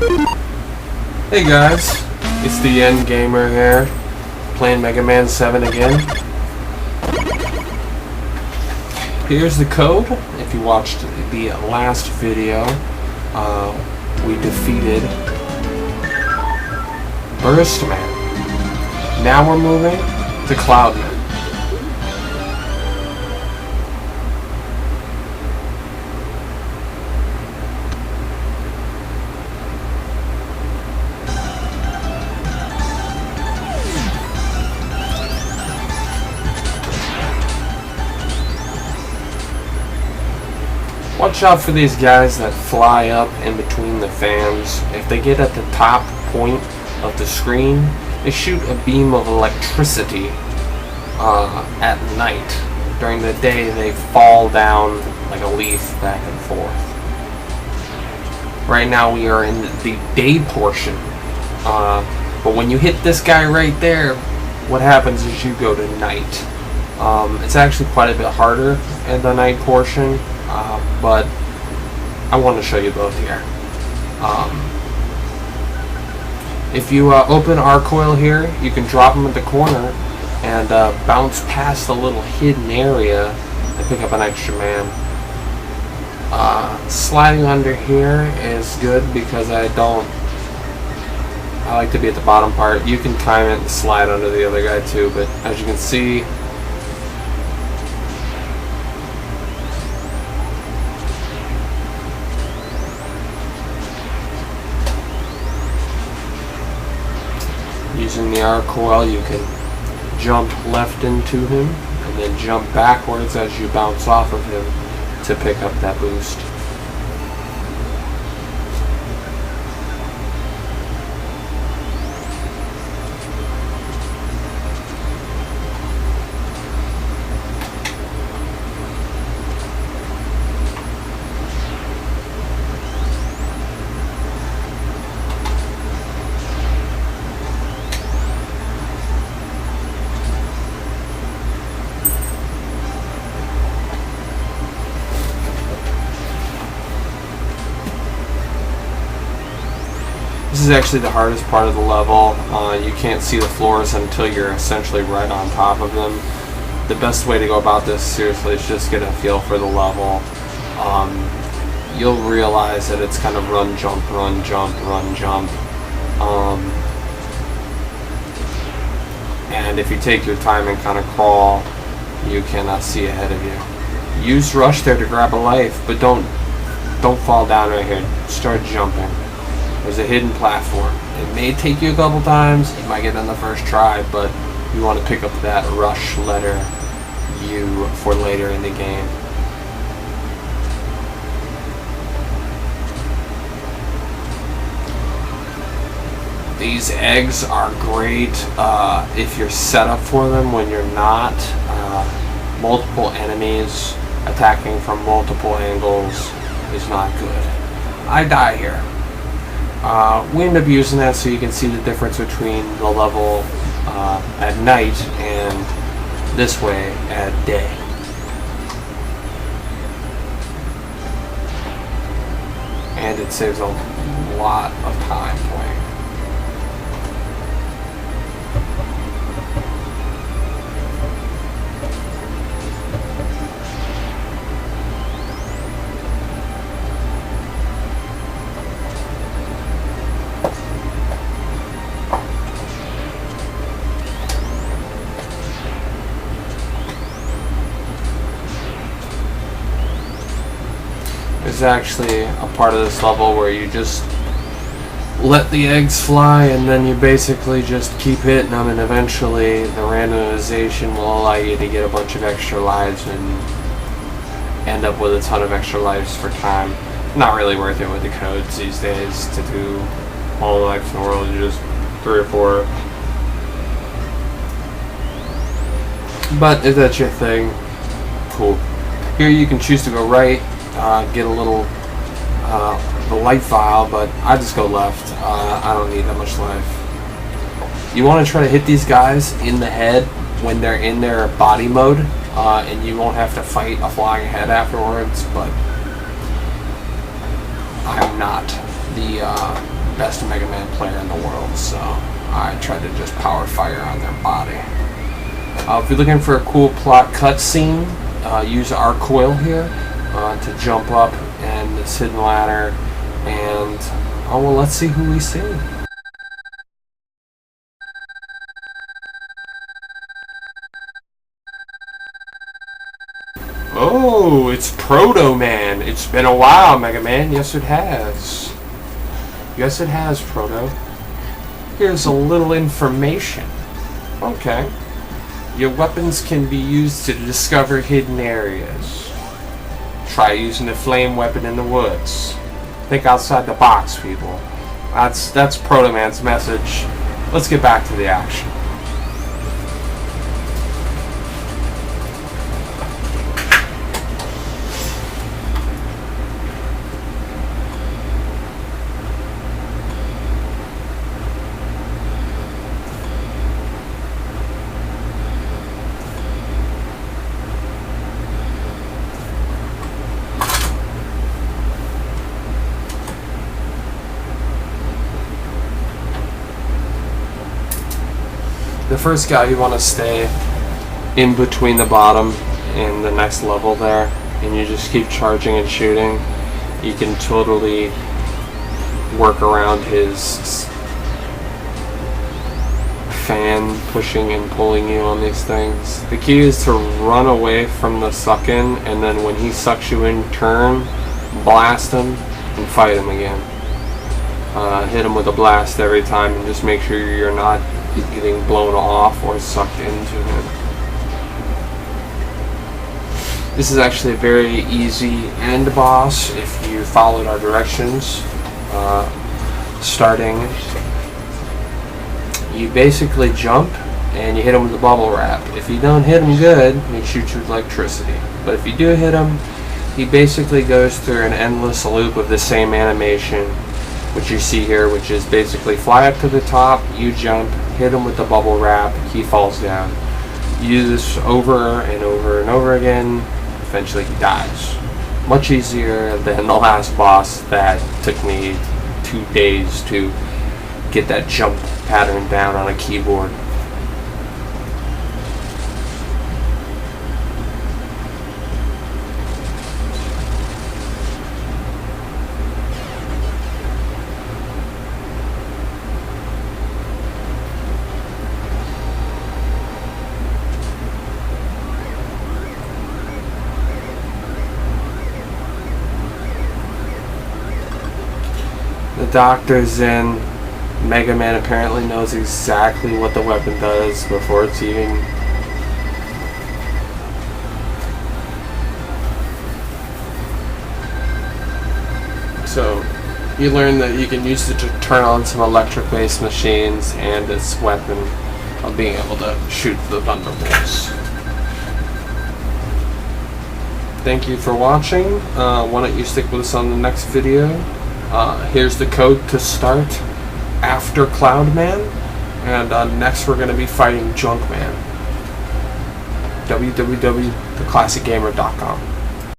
Hey guys, it's the End Gamer here, playing Mega Man 7 again. Here's the code. If you watched the last video, we defeated Burst Man. Now we're moving to Cloud Man. Watch out for these guys that fly up in between the fans. If they get at the top point of the screen, they shoot a beam of electricity at night. During the day, they fall down like a leaf back and forth. Right now, we are in the day portion. But when you hit this guy right there, what happens is you go to night. It's actually quite a bit harder in the night portion. But I want to show you both here. If you open our coil here, you can drop them at the corner and bounce past the little hidden area and pick up an extra man. Sliding under here is good because I like to be at the bottom part. You can time it and slide under the other guy too, but as you can see, using the arc coil, you can jump left into him and then jump backwards as you bounce off of him to pick up that boost. This is actually the hardest part of the level. You can't see the floors until you're essentially right on top of them. The best way to go about this, seriously, is just get a feel for the level. You'll realize that it's kind of run, jump, run, jump, run, jump. And if you take your time and kind of crawl, you cannot see ahead of you. Use rush there to grab a life, but don't fall down right here. Start jumping. There's a hidden platform. It may take you a couple times, you might get on the first try, but you want to pick up that rush letter U for later in the game. These eggs are great if you're set up for them. When you're not, multiple enemies attacking from multiple angles is not good. I die here. We end up using that so you can see the difference between the level at night and this way at day. And it saves a lot of time playing. There's actually a part of this level where you just let the eggs fly and then you basically just keep hitting them, and eventually the randomization will allow you to get a bunch of extra lives and end up with a ton of extra lives for time. Not really worth it with the codes these days to do all the lives in the world, just 3 or 4. But if that's your thing, cool. Here you can choose to go right, get a little the life vial, but I just go left. I don't need that much life. You want to try to hit these guys in the head when they're in their body mode, and you won't have to fight a flying head afterwards, but I'm not the best Mega Man player in the world, so I tried to just power fire on their body. If you're looking for a cool plot cutscene, use our coil here to jump up and this hidden ladder, and oh well, let's see who we see. Oh, it's Proto Man. It's been a while, Mega Man. Yes, it has. Yes, it has, Proto. Here's a little information. Okay. Your weapons can be used to discover hidden areas. Try using the flame weapon in the woods. Think outside the box, people. That's Proto Man's message. Let's get back to the action. The first guy, you want to stay in between the bottom and the next level there, and you just keep charging and shooting. You can totally work around his fan pushing and pulling you on these things. The key is to run away from the suck-in, and then when he sucks you in, turn, blast him, and fight him again. Hit him with a blast every time, and just make sure you're not getting blown off or sucked into him. This is actually a very easy end boss if you followed our directions. Starting, you basically jump and you hit him with a bubble wrap. If you don't hit him good, he shoots you with electricity. But if you do hit him, he basically goes through an endless loop of the same animation, which you see here, which is basically fly up to the top, you jump, hit him with the bubble wrap, he falls down. You do this over and over and over again, eventually he dies. Much easier than the last boss that took me 2 days to get that jump pattern down on a keyboard. The doctor's in. Mega Man apparently knows exactly what the weapon does before it's even... So, you learn that you can use it to turn on some electric-based machines and its weapon of being able to shoot the thunderbolts. Thank you for watching. Why don't you stick with us on the next video. Here's the code to start after Cloudman, and next we're going to be fighting Junkman. www.theclassicgamer.com